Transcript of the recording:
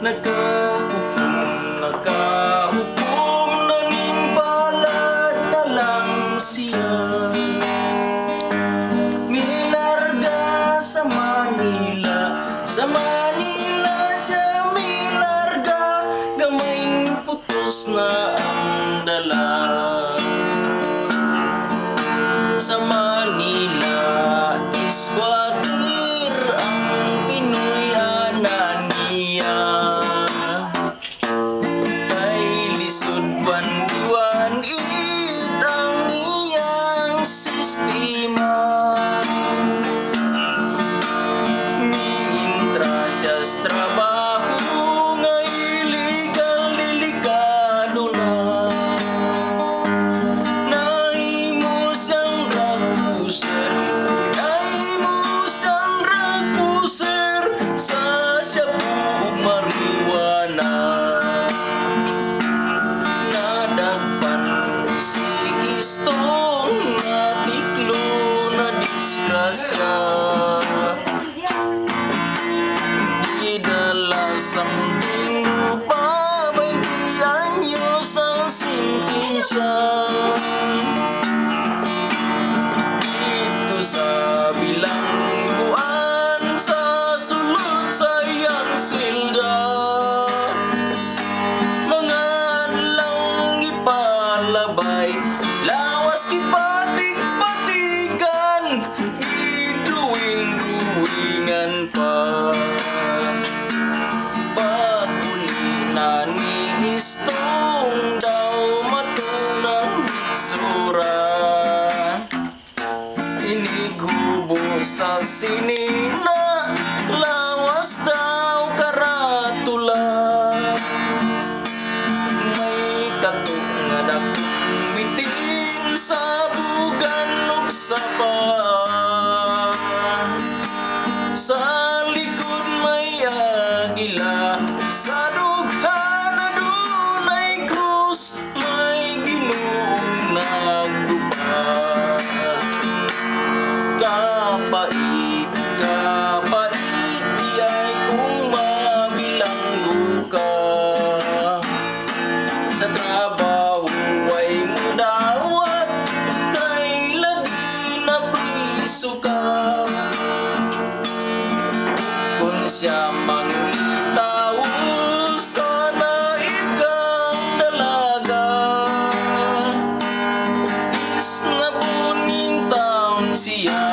nakahukom, naging palad na lang siya. Minarga sa Manila siya minarga, gamayng putos na ang dala. Sa Manila, squatter ang Pinoy ananiya. Kay lisod buwan-buwan ang iyang sistema. Miintra siya sa trabaho, nga illegal, delikado na. Sa Shabu marijuana, nadagpan si Istong na tiklo na disgrasya. Idala something pa, 20 anyos ang sentensya. Dito sa bilangguan, sa sulod sa iyang silda, mga adlawng ipalabay, lawas kipatig-patigan, idruwing-druwingan pa. Pagkulinan ni Istong daw matunan sura, inigubo sa sinina, lawas daw karatula. May katok nga dakong bitin sa bugan ug sa paa. Sa likod may agila, sa dughan adunay krus, may Ginoong nagdupat. Kapait, di ay kung mabilanggo ka. Sa trabaho ay mudawat, kay lagi na priso ka. Kung siya mangulitaw, sana ikang dalaga. Is na buning taon siya,